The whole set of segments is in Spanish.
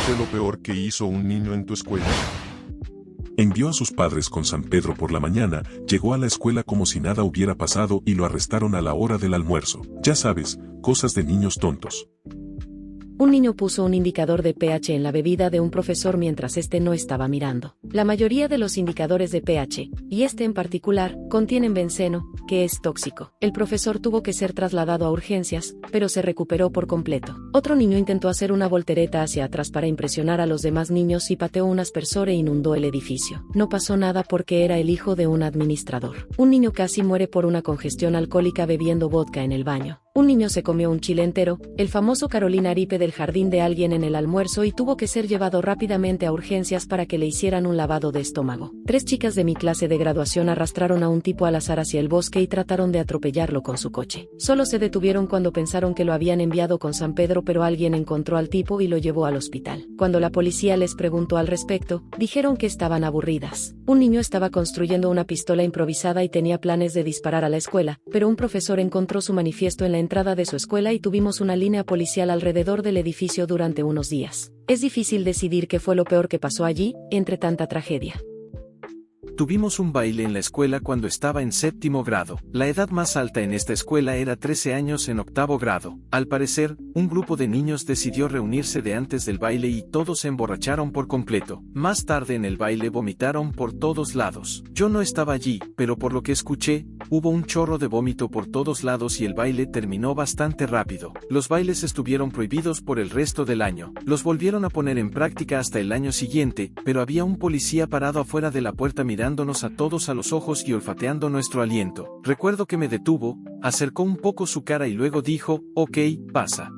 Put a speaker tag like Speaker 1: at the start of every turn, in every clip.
Speaker 1: fue lo peor que hizo un niño en tu escuela? Envió a sus padres con San Pedro por la mañana, llegó a la escuela como si nada hubiera pasado y lo arrestaron a la hora del almuerzo. Ya sabes, cosas de niños tontos.
Speaker 2: Un niño puso un indicador de pH en la bebida de un profesor mientras este no estaba mirando. La mayoría de los indicadores de pH, y este en particular, contienen benceno, que es tóxico. El profesor tuvo que ser trasladado a urgencias, pero se recuperó por completo. Otro niño intentó hacer una voltereta hacia atrás para impresionar a los demás niños y pateó un aspersor e inundó el edificio. No pasó nada porque era el hijo de un administrador. Un niño casi muere por una congestión alcohólica bebiendo vodka en el baño. Un niño se comió un chile entero, el famoso Carolina Aripe del jardín de alguien en el almuerzo y tuvo que ser llevado rápidamente a urgencias para que le hicieran un lavado de estómago. 3 chicas de mi clase de graduación arrastraron a un tipo al azar hacia el bosque y trataron de atropellarlo con su coche. Solo se detuvieron cuando pensaron que lo habían enviado con San Pedro, pero alguien encontró al tipo y lo llevó al hospital. Cuando la policía les preguntó al respecto, dijeron que estaban aburridas. Un niño estaba construyendo una pistola improvisada y tenía planes de disparar a la escuela, pero un profesor encontró su manifiesto en la entrada de su escuela y tuvimos una línea policial alrededor del edificio durante unos días. Es difícil decidir qué fue lo peor que pasó allí, entre tanta tragedia.
Speaker 3: Tuvimos un baile en la escuela cuando estaba en 7º grado. La edad más alta en esta escuela era 13 años en 8º grado. Al parecer, un grupo de niños decidió reunirse de antes del baile y todos se emborracharon por completo. Más tarde en el baile vomitaron por todos lados. Yo no estaba allí, pero por lo que escuché, hubo un chorro de vómito por todos lados y el baile terminó bastante rápido. Los bailes estuvieron prohibidos por el resto del año. Los volvieron a poner en práctica hasta el año siguiente, pero había un policía parado afuera de la puerta mirándonos a todos a los ojos y olfateando nuestro aliento. Recuerdo que me detuvo, acercó un poco su cara y luego dijo, "Ok, pasa".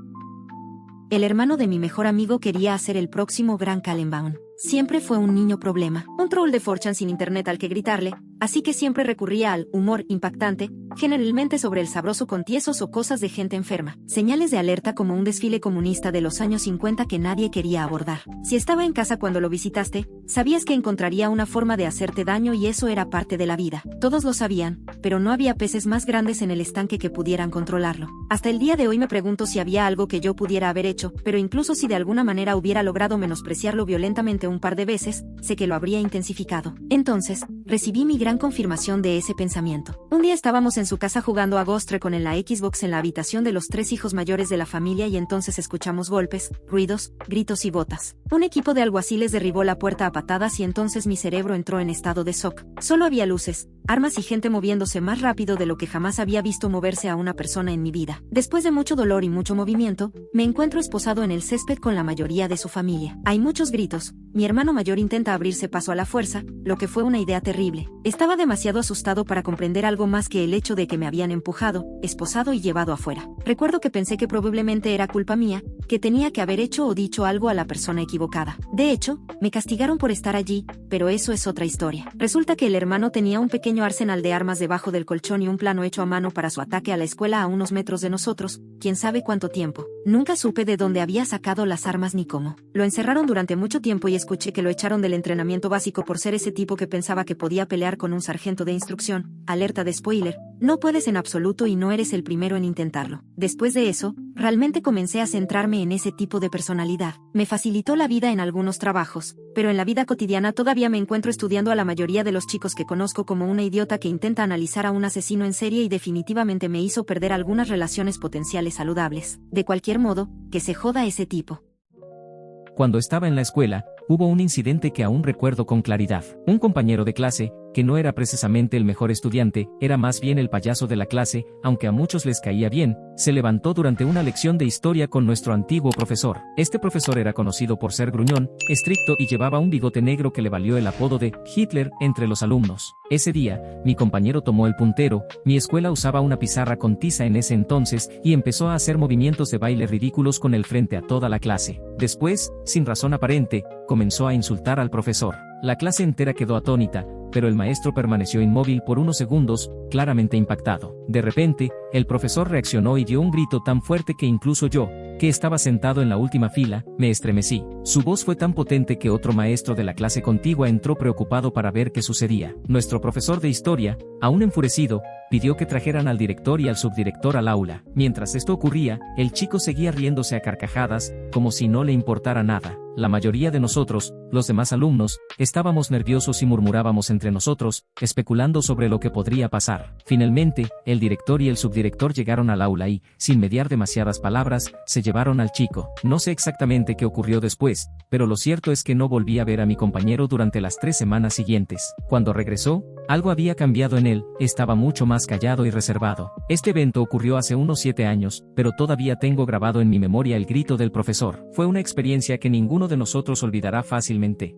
Speaker 4: El hermano de mi mejor amigo quería hacer el próximo Gran Kallenbaum. Siempre fue un niño problema, un troll de 4chan sin internet al que gritarle, así que siempre recurría al humor impactante, generalmente sobre el sabroso con tiesos o cosas de gente enferma, señales de alerta como un desfile comunista de los años 50 que nadie quería abordar. Si estaba en casa cuando lo visitaste, sabías que encontraría una forma de hacerte daño y eso era parte de la vida. Todos lo sabían, pero no había peces más grandes en el estanque que pudieran controlarlo. Hasta el día de hoy me pregunto si había algo que yo pudiera haber hecho, pero incluso si de alguna manera hubiera logrado menospreciarlo violentamente un par de veces, sé que lo habría intensificado. Entonces, recibí mi gran confirmación de ese pensamiento. Un día estábamos en su casa jugando a Ghost Recon en la Xbox en la habitación de los 3 hijos mayores de la familia y entonces escuchamos golpes, ruidos, gritos y botas. Un equipo de alguaciles derribó la puerta a patadas y entonces mi cerebro entró en estado de shock. Solo había luces, armas y gente moviéndose más rápido de lo que jamás había visto moverse a una persona en mi vida. Después de mucho dolor y mucho movimiento, me encuentro esposado en el césped con la mayoría de su familia. Hay muchos gritos. Mi hermano mayor intenta abrirse paso a la fuerza, lo que fue una idea terrible. Estaba demasiado asustado para comprender algo más que el hecho de que me habían empujado, esposado y llevado afuera. Recuerdo que pensé que probablemente era culpa mía, que tenía que haber hecho o dicho algo a la persona equivocada. De hecho, me castigaron por estar allí, pero eso es otra historia. Resulta que el hermano tenía un pequeño arsenal de armas debajo del colchón y un plano hecho a mano para su ataque a la escuela a unos metros de nosotros, quién sabe cuánto tiempo. Nunca supe de dónde había sacado las armas ni cómo. Lo encerraron durante mucho tiempo y escuché que lo echaron del entrenamiento básico por ser ese tipo que pensaba que podía pelear con un sargento de instrucción. Alerta de spoiler, no puedes en absoluto y no eres el primero en intentarlo. Después de eso, realmente comencé a centrarme en ese tipo de personalidad. Me facilitó la vida en algunos trabajos, pero en la vida cotidiana todavía me encuentro estudiando a la mayoría de los chicos que conozco como una idiota que intenta analizar a un asesino en serie y definitivamente me hizo perder algunas relaciones potenciales saludables. De cualquier modo, que se joda ese tipo.
Speaker 5: Cuando estaba en la escuela, hubo un incidente que aún recuerdo con claridad. Un compañero de clase, que no era precisamente el mejor estudiante, era más bien el payaso de la clase, aunque a muchos les caía bien, se levantó durante una lección de historia con nuestro antiguo profesor. Este profesor era conocido por ser gruñón, estricto y llevaba un bigote negro que le valió el apodo de Hitler entre los alumnos. Ese día, mi compañero tomó el puntero, mi escuela usaba una pizarra con tiza en ese entonces, y empezó a hacer movimientos de baile ridículos con él frente a toda la clase. Después, sin razón aparente, comenzó a insultar al profesor. La clase entera quedó atónita, pero el maestro permaneció inmóvil por unos segundos, claramente impactado. De repente, el profesor reaccionó y dio un grito tan fuerte que incluso yo, que estaba sentado en la última fila, me estremecí. Su voz fue tan potente que otro maestro de la clase contigua entró preocupado para ver qué sucedía. Nuestro profesor de historia, aún enfurecido, pidió que trajeran al director y al subdirector al aula. Mientras esto ocurría, el chico seguía riéndose a carcajadas, como si no le importara nada. La mayoría de nosotros, los demás alumnos, estábamos nerviosos y murmurábamos entre nosotros, especulando sobre lo que podría pasar. Finalmente, el director y el subdirector llegaron al aula y, sin mediar demasiadas palabras, se llevaron al chico. No sé exactamente qué ocurrió después, pero lo cierto es que no volví a ver a mi compañero durante las 3 semanas siguientes. Cuando regresó, algo había cambiado en él, estaba mucho más callado y reservado. Este evento ocurrió hace unos 7 años, pero todavía tengo grabado en mi memoria el grito del profesor. Fue una experiencia que ninguno de nosotros olvidará fácilmente.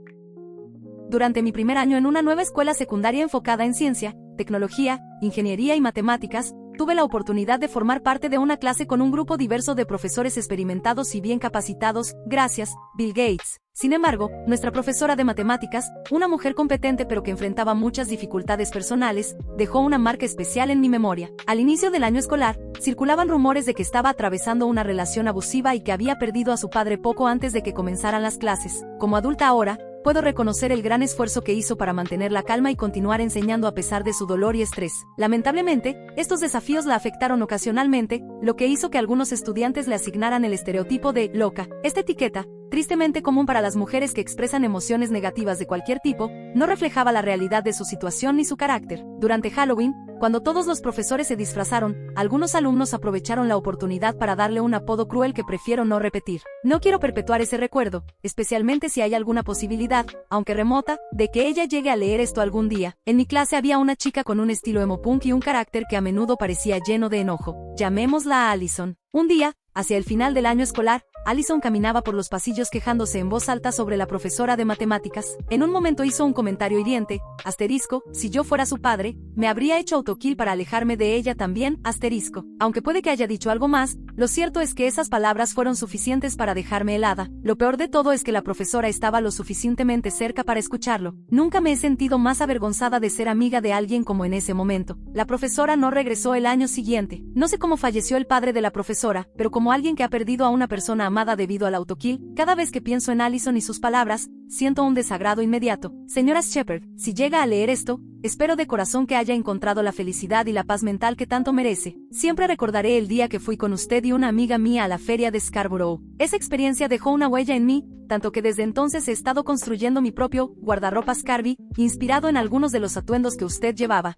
Speaker 6: Durante mi primer año en una nueva escuela secundaria enfocada en ciencia, tecnología, ingeniería y matemáticas, tuve la oportunidad de formar parte de una clase con un grupo diverso de profesores experimentados y bien capacitados, gracias, Bill Gates. Sin embargo, nuestra profesora de matemáticas, una mujer competente pero que enfrentaba muchas dificultades personales, dejó una marca especial en mi memoria. Al inicio del año escolar, circulaban rumores de que estaba atravesando una relación abusiva y que había perdido a su padre poco antes de que comenzaran las clases. Como adulta ahora, puedo reconocer el gran esfuerzo que hizo para mantener la calma y continuar enseñando a pesar de su dolor y estrés. Lamentablemente, estos desafíos la afectaron ocasionalmente, lo que hizo que algunos estudiantes le asignaran el estereotipo de loca. Esta etiqueta, tristemente común para las mujeres que expresan emociones negativas de cualquier tipo, no reflejaba la realidad de su situación ni su carácter. Durante Halloween, cuando todos los profesores se disfrazaron, algunos alumnos aprovecharon la oportunidad para darle un apodo cruel que prefiero no repetir. No quiero perpetuar ese recuerdo, especialmente si hay alguna posibilidad, aunque remota, de que ella llegue a leer esto algún día. En mi clase había una chica con un estilo emo punk y un carácter que a menudo parecía lleno de enojo. Llamémosla a Allison. Un día, hacia el final del año escolar, Allison caminaba por los pasillos quejándose en voz alta sobre la profesora de matemáticas. En un momento hizo un comentario hiriente, asterisco, si yo fuera su padre, me habría hecho autokill para alejarme de ella también, asterisco. Aunque puede que haya dicho algo más, lo cierto es que esas palabras fueron suficientes para dejarme helada. Lo peor de todo es que la profesora estaba lo suficientemente cerca para escucharlo. Nunca me he sentido más avergonzada de ser amiga de alguien como en ese momento. La profesora no regresó el año siguiente. No sé cómo falleció el padre de la profesora, pero como alguien que ha perdido a una persona amada debido al autokill, cada vez que pienso en Allison y sus palabras, siento un desagrado inmediato. Señora Shepard, si llega a leer esto, espero de corazón que haya encontrado la felicidad y la paz mental que tanto merece. Siempre recordaré el día que fui con usted y una amiga mía a la feria de Scarborough. Esa experiencia dejó una huella en mí, tanto que desde entonces he estado construyendo mi propio guardarropas Carby, inspirado en algunos de los atuendos que usted llevaba.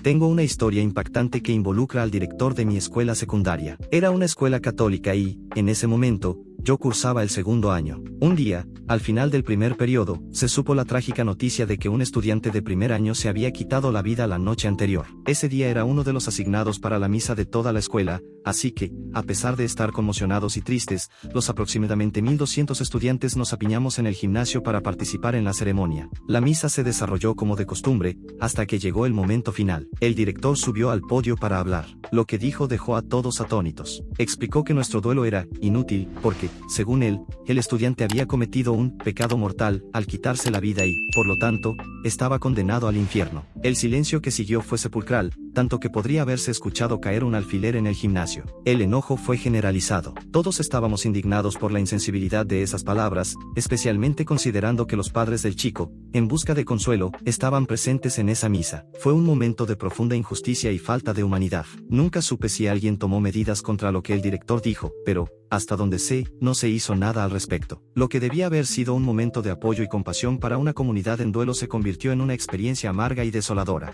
Speaker 7: Tengo una historia impactante que involucra al director de mi escuela secundaria. Era una escuela católica y, en ese momento, yo cursaba el segundo año. Un día, al final del primer periodo, se supo la trágica noticia de que un estudiante de primer año se había quitado la vida la noche anterior. Ese día era uno de los asignados para la misa de toda la escuela, así que, a pesar de estar conmocionados y tristes, los aproximadamente 1200 estudiantes nos apiñamos en el gimnasio para participar en la ceremonia. La misa se desarrolló como de costumbre, hasta que llegó el momento final. El director subió al podio para hablar. Lo que dijo dejó a todos atónitos. Explicó que nuestro duelo era inútil, porque, según él, el estudiante había cometido un pecado mortal al quitarse la vida y, por lo tanto, estaba condenado al infierno. El silencio que siguió fue sepulcral, tanto que podría haberse escuchado caer un alfiler en el gimnasio. El enojo fue generalizado. Todos estábamos indignados por la insensibilidad de esas palabras, especialmente considerando que los padres del chico, en busca de consuelo, estaban presentes en esa misa. Fue un momento de profunda injusticia y falta de humanidad. Nunca supe si alguien tomó medidas contra lo que el director dijo, pero, hasta donde sé, no se hizo nada al respecto. Lo que debía haber sido un momento de apoyo y compasión para una comunidad en duelo se convirtió en una experiencia amarga y desoladora.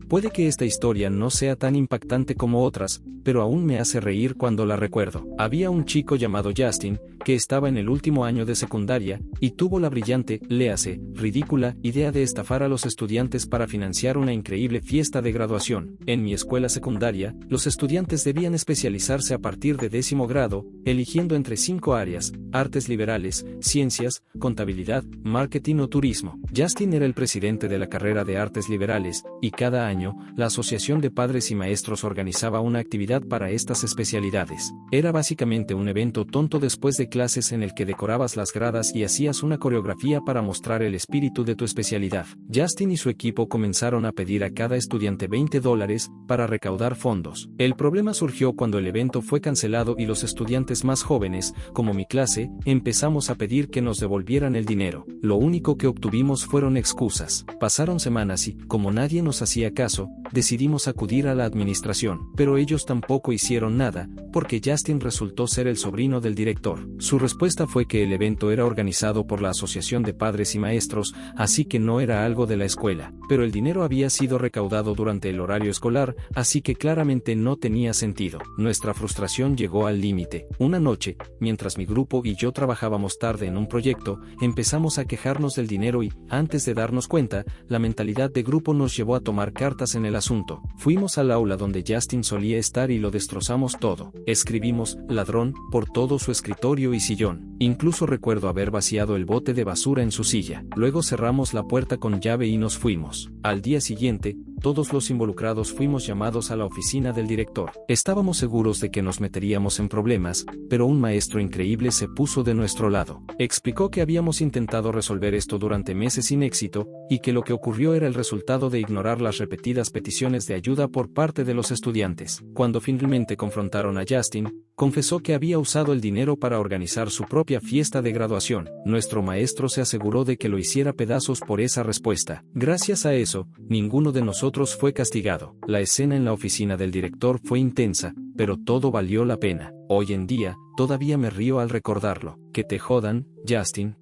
Speaker 3: Puede que esta historia no sea tan impactante como otras, pero aún me hace reír cuando la recuerdo. Había un chico llamado Justin, que estaba en el último año de secundaria, y tuvo la brillante, léase, ridícula, idea de estafar a los estudiantes para financiar una increíble fiesta de graduación. En mi escuela secundaria, los estudiantes debían especializarse a partir de 10º grado, eligiendo entre 5 áreas: artes liberales, ciencias, contabilidad, marketing o turismo. Justin era el presidente de la carrera de artes liberales, y cada año año, la Asociación de Padres y Maestros organizaba una actividad para estas especialidades. Era básicamente un evento tonto después de clases en el que decorabas las gradas y hacías una coreografía para mostrar el espíritu de tu especialidad. Justin y su equipo comenzaron a pedir a cada estudiante $20 para recaudar fondos. El problema surgió cuando el evento fue cancelado y los estudiantes más jóvenes, como mi clase, empezamos a pedir que nos devolvieran el dinero. Lo único que obtuvimos fueron excusas. Pasaron semanas y, como nadie nos hacía caso, decidimos acudir a la administración, pero ellos tampoco hicieron nada, porque Justin resultó ser el sobrino del director. Su respuesta fue que el evento era organizado por la Asociación de Padres y Maestros, así que no era algo de la escuela, pero el dinero había sido recaudado durante el horario escolar, así que claramente no tenía sentido. Nuestra frustración llegó al límite. Una noche, mientras mi grupo y yo trabajábamos tarde en un proyecto, empezamos a quejarnos del dinero y, antes de darnos cuenta, la mentalidad de grupo nos llevó a tomar cartas en el asunto. Fuimos al aula donde Justin solía estar y lo destrozamos todo. Escribimos "ladrón" por todo su escritorio y sillón. Incluso recuerdo haber vaciado el bote de basura en su silla. Luego cerramos la puerta con llave y nos fuimos. Al día siguiente, todos los involucrados fuimos llamados a la oficina del director. Estábamos seguros de que nos meteríamos en problemas, pero un maestro increíble se puso de nuestro lado. Explicó que habíamos intentado resolver esto durante meses sin éxito, y que lo que ocurrió era el resultado de ignorar las repetidas peticiones de ayuda por parte de los estudiantes. Cuando finalmente confrontaron a Justin, confesó que había usado el dinero para organizar su propia fiesta de graduación. Nuestro maestro se aseguró de que lo hiciera pedazos por esa respuesta. Gracias a eso, ninguno de nosotros fue castigado. La escena en la oficina del director fue intensa, pero todo valió la pena. Hoy en día, todavía me río al recordarlo. Que te jodan, Justin.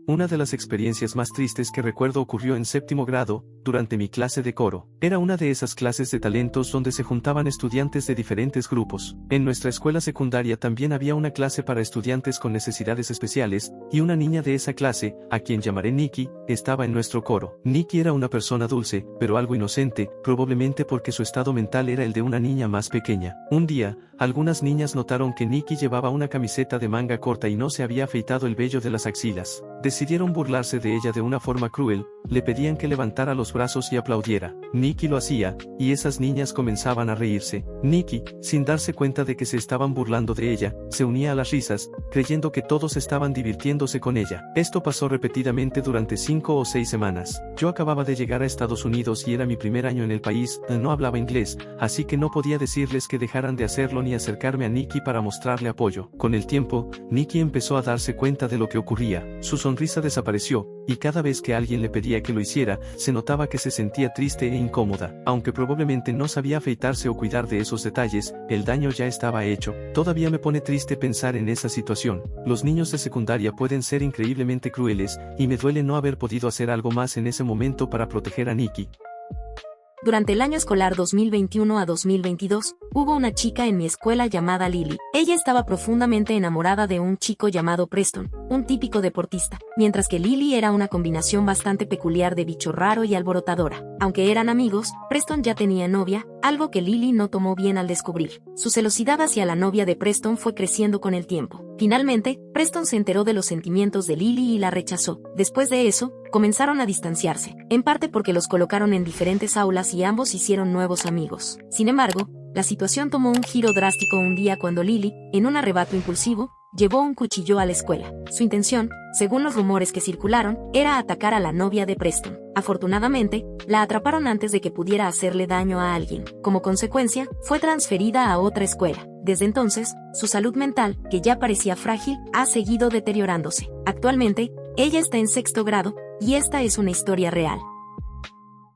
Speaker 8: Una de las experiencias más tristes que recuerdo ocurrió en séptimo grado, durante mi clase de coro. Era una de esas clases de talentos donde se juntaban estudiantes de diferentes grupos. En nuestra escuela secundaria también había una clase para estudiantes con necesidades especiales, y una niña de esa clase, a quien llamaré Nikki, estaba en nuestro coro. Nikki era una persona dulce, pero algo inocente, probablemente porque su estado mental era el de una niña más pequeña. Un día, algunas niñas notaron que Nikki llevaba una camiseta de manga corta y no se había afeitado el vello de las axilas. Decidieron burlarse de ella de una forma cruel, le pedían que levantara los brazos y aplaudiera. Nikki lo hacía, y esas niñas comenzaban a reírse. Nikki, sin darse cuenta de que se estaban burlando de ella, se unía a las risas, creyendo que todos estaban divirtiéndose con ella. Esto pasó repetidamente durante 5 o 6 semanas. Yo acababa de llegar a Estados Unidos y era mi primer año en el país, no hablaba inglés, así que no podía decirles que dejaran de hacerlo ni acercarme a Nikki para mostrarle apoyo. Con el tiempo, Nikki empezó a darse cuenta de lo que ocurría. Su sonrisa desapareció, y cada vez que alguien le pedía que lo hiciera, se notaba que se sentía triste e incómoda. Aunque probablemente no sabía afeitarse o cuidar de esos detalles, el daño ya estaba hecho. Todavía me pone triste pensar en esa situación. Los niños de secundaria pueden ser increíblemente crueles, y me duele no haber podido hacer algo más en ese momento para proteger a Nikki.
Speaker 4: Durante el año escolar 2021 a 2022, hubo una chica en mi escuela llamada Lily. Ella estaba profundamente enamorada de un chico llamado Preston, un típico deportista, mientras que Lily era una combinación bastante peculiar de bicho raro y alborotadora. Aunque eran amigos, Preston ya tenía novia, algo que Lily no tomó bien al descubrir. Su celosidad hacia la novia de Preston fue creciendo con el tiempo. Finalmente, Preston se enteró de los sentimientos de Lily y la rechazó. Después de eso, comenzaron a distanciarse, en parte porque los colocaron en diferentes aulas y ambos hicieron nuevos amigos. Sin embargo, la situación tomó un giro drástico un día cuando Lily, en un arrebato impulsivo, llevó un cuchillo a la escuela. Su intención, según los rumores que circularon, era atacar a la novia de Preston. Afortunadamente, la atraparon antes de que pudiera hacerle daño a alguien. Como consecuencia, fue transferida a otra escuela. Desde entonces, su salud mental, que ya parecía frágil, ha seguido deteriorándose. Actualmente, ella está en 6º grado, y esta es una historia real.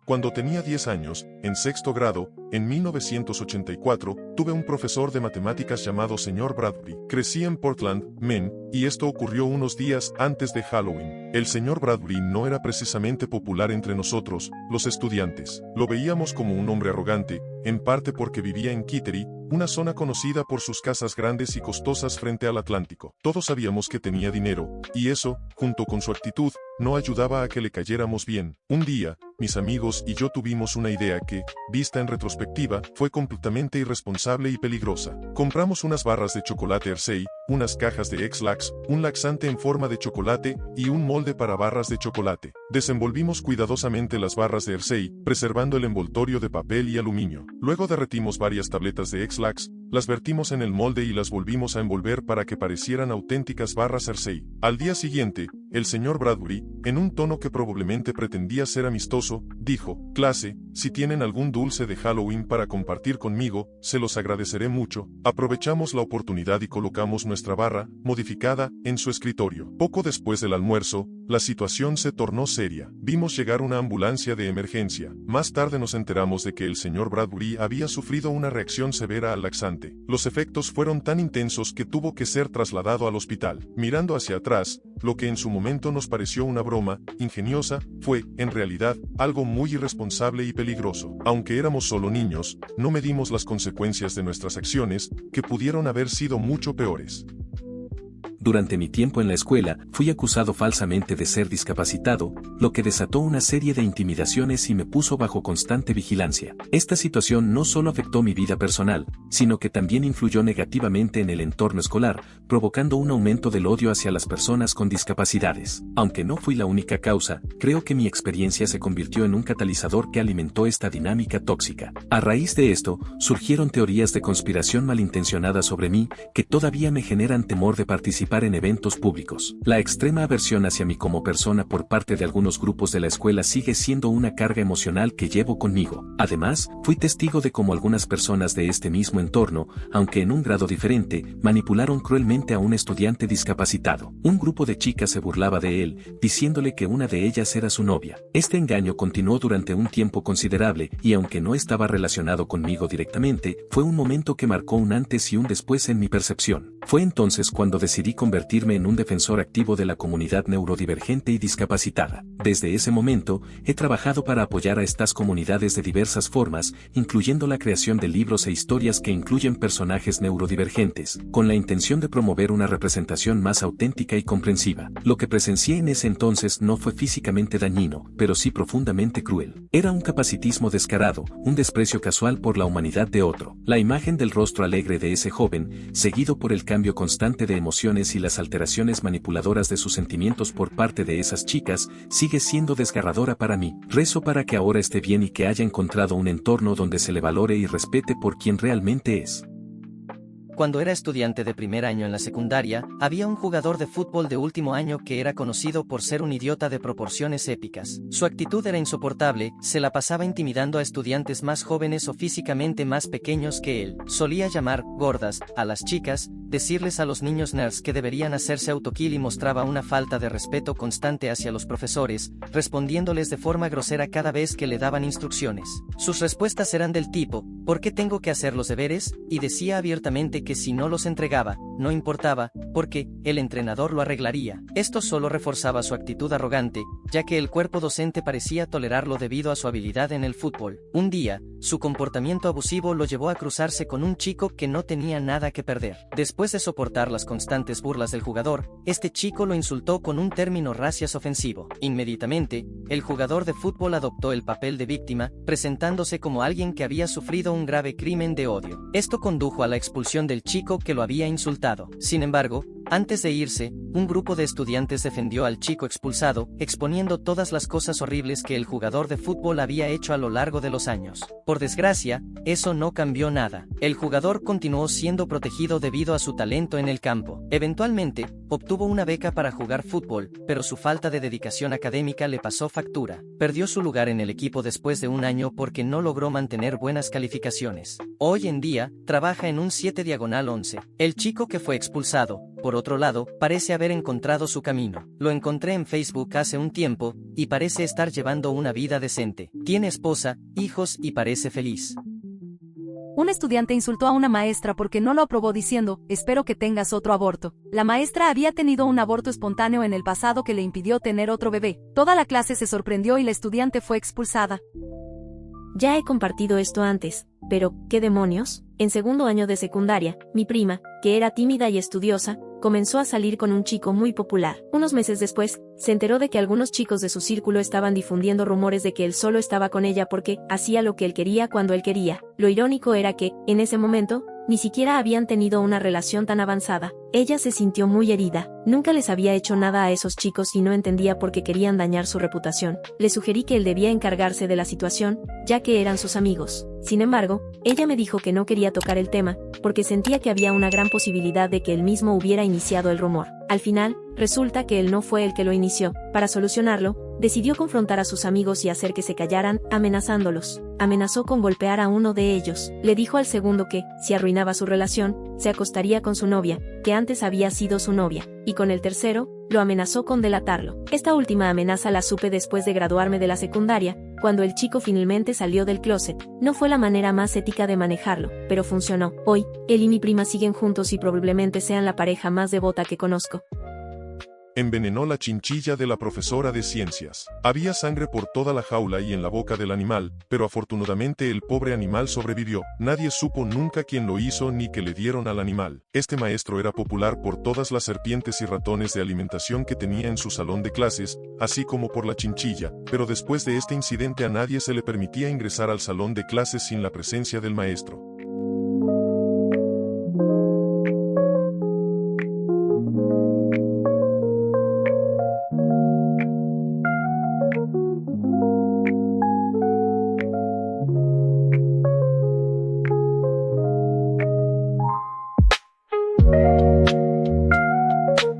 Speaker 1: Cuando tenía 10 años, en 6º grado, en 1984, tuve un profesor de matemáticas llamado Sr. Bradbury. Crecí en Portland, Maine, y esto ocurrió unos días antes de Halloween. El Sr. Bradbury no era precisamente popular entre nosotros, los estudiantes. Lo veíamos como un hombre arrogante, en parte porque vivía en Kittery, una zona conocida por sus casas grandes y costosas frente al Atlántico. Todos sabíamos que tenía dinero, y eso, junto con su actitud, no ayudaba a que le cayéramos bien. Un día, mis amigos y yo tuvimos una idea que, vista en retrospectiva, fue completamente irresponsable y peligrosa. Compramos unas barras de chocolate Hershey, unas cajas de Ex-Lax, un laxante en forma de chocolate y un molde para barras de chocolate. Desenvolvimos cuidadosamente las barras de Hershey, preservando el envoltorio de papel y aluminio. Luego derretimos varias tabletas de Ex-Lax, las vertimos en el molde y las volvimos a envolver para que parecieran auténticas barras Hershey. Al día siguiente, el señor Bradbury, en un tono que probablemente pretendía ser amistoso, dijo: «Clase, si tienen algún dulce de Halloween para compartir conmigo, se los agradeceré mucho». Aprovechamos la oportunidad y colocamos nuestra barra, modificada, en su escritorio. Poco después del almuerzo, la situación se tornó seria. Vimos llegar una ambulancia de emergencia. Más tarde nos enteramos de que el señor Bradbury había sufrido una reacción severa al laxante. Los efectos fueron tan intensos que tuvo que ser trasladado al hospital. Mirando hacia atrás, lo que en su momento nos pareció una broma ingeniosa, fue, en realidad, algo muy irresponsable y peligroso. Aunque éramos solo niños, no medimos las consecuencias de nuestras acciones, que pudieron haber sido mucho peores.
Speaker 3: Durante mi tiempo en la escuela, fui acusado falsamente de ser discapacitado, lo que desató una serie de intimidaciones y me puso bajo constante vigilancia. Esta situación no solo afectó mi vida personal, sino que también influyó negativamente en el entorno escolar, provocando un aumento del odio hacia las personas con discapacidades. Aunque no fui la única causa, creo que mi experiencia se convirtió en un catalizador que alimentó esta dinámica tóxica. A raíz de esto, surgieron teorías de conspiración malintencionadas sobre mí, que todavía me generan temor de participar en eventos públicos. La extrema aversión hacia mí como persona por parte de algunos grupos de la escuela sigue siendo una carga emocional que llevo conmigo. Además, fui testigo de cómo algunas personas de este mismo entorno, aunque en un grado diferente, manipularon cruelmente a un estudiante discapacitado. Un grupo de chicas se burlaba de él, diciéndole que una de ellas era su novia. Este engaño continuó durante un tiempo considerable y aunque no estaba relacionado conmigo directamente, fue un momento que marcó un antes y un después en mi percepción. Fue entonces cuando decidí convertirme en un defensor activo de la comunidad neurodivergente y discapacitada. Desde ese momento, he trabajado para apoyar a estas comunidades de diversas formas, incluyendo la creación de libros e historias que incluyen personajes neurodivergentes, con la intención de promover una representación más auténtica y comprensiva. Lo que presencié en ese entonces no fue físicamente dañino, pero sí profundamente cruel. Era un capacitismo descarado, un desprecio casual por la humanidad de otro. La imagen del rostro alegre de ese joven, seguido por el cambio constante de emociones y las alteraciones manipuladoras de sus sentimientos por parte de esas chicas, sigue siendo desgarradora para mí. Rezo para que ahora esté bien y que haya encontrado un entorno donde se le valore y respete por quien realmente es.
Speaker 9: Cuando era estudiante de primer año en la secundaria, había un jugador de fútbol de último año que era conocido por ser un idiota de proporciones épicas. Su actitud era insoportable, se la pasaba intimidando a estudiantes más jóvenes o físicamente más pequeños que él. Solía llamar gordas a las chicas, decirles a los niños nerds que deberían hacerse autokill y mostraba una falta de respeto constante hacia los profesores, respondiéndoles de forma grosera cada vez que le daban instrucciones. Sus respuestas eran del tipo: ¿por qué tengo que hacer los deberes? Y decía abiertamente que si no los entregaba, no importaba, porque el entrenador lo arreglaría. Esto solo reforzaba su actitud arrogante, ya que el cuerpo docente parecía tolerarlo debido a su habilidad en el fútbol. Un día, su comportamiento abusivo lo llevó a cruzarse con un chico que no tenía nada que perder. Después de soportar las constantes burlas del jugador, este chico lo insultó con un término racias ofensivo. Inmediatamente, el jugador de fútbol adoptó el papel de víctima, presentándose como alguien que había sufrido un grave crimen de odio. Esto condujo a la expulsión del chico que lo había insultado. Sin embargo, antes de irse, un grupo de estudiantes defendió al chico expulsado, exponiendo todas las cosas horribles que el jugador de fútbol había hecho a lo largo de los años. Por desgracia, eso no cambió nada. El jugador continuó siendo protegido debido a su talento en el campo. Eventualmente, obtuvo una beca para jugar fútbol, pero su falta de dedicación académica le pasó factura. Perdió su lugar en el equipo después de un año porque no logró mantener buenas calificaciones. Hoy en día, trabaja en un 7/11. El chico que fue expulsado, por otro lado, parece haber encontrado su camino. Lo encontré en Facebook hace un tiempo, y parece estar llevando una vida decente. Tiene esposa, hijos y parece feliz.
Speaker 6: Un estudiante insultó a una maestra porque no lo aprobó diciendo: espero que tengas otro aborto. La maestra había tenido un aborto espontáneo en el pasado que le impidió tener otro bebé. Toda la clase se sorprendió y la estudiante fue expulsada.
Speaker 2: Ya he compartido esto antes, pero, ¿qué demonios? En segundo año de secundaria, mi prima, que era tímida y estudiosa, comenzó a salir con un chico muy popular. Unos meses después, se enteró de que algunos chicos de su círculo estaban difundiendo rumores de que él solo estaba con ella porque hacía lo que él quería cuando él quería. Lo irónico era que, en ese momento, ni siquiera habían tenido una relación tan avanzada. Ella se sintió muy herida. Nunca les había hecho nada a esos chicos y no entendía por qué querían dañar su reputación. Le sugerí que él debía encargarse de la situación, ya que eran sus amigos. Sin embargo, ella me dijo que no quería tocar el tema, porque sentía que había una gran posibilidad de que él mismo hubiera iniciado el rumor. Al final, resulta que él no fue el que lo inició. Para solucionarlo, decidió confrontar a sus amigos y hacer que se callaran, amenazándolos. Amenazó con golpear a uno de ellos. Le dijo al segundo que, si arruinaba su relación, se acostaría con su novia, que antes había sido su novia, y con el tercero, lo amenazó con delatarlo. Esta última amenaza la supe después de graduarme de la secundaria, cuando el chico finalmente salió del closet. No fue la manera más ética de manejarlo, pero funcionó. Hoy, él y mi prima siguen juntos y probablemente sean la pareja más devota que conozco.
Speaker 1: Envenenó la chinchilla de la profesora de ciencias. Había sangre por toda la jaula y en la boca del animal, pero afortunadamente el pobre animal sobrevivió. Nadie supo nunca quién lo hizo ni qué le dieron al animal. Este maestro era popular por todas las serpientes y ratones de alimentación que tenía en su salón de clases, así como por la chinchilla, pero después de este incidente a nadie se le permitía ingresar al salón de clases sin la presencia del maestro.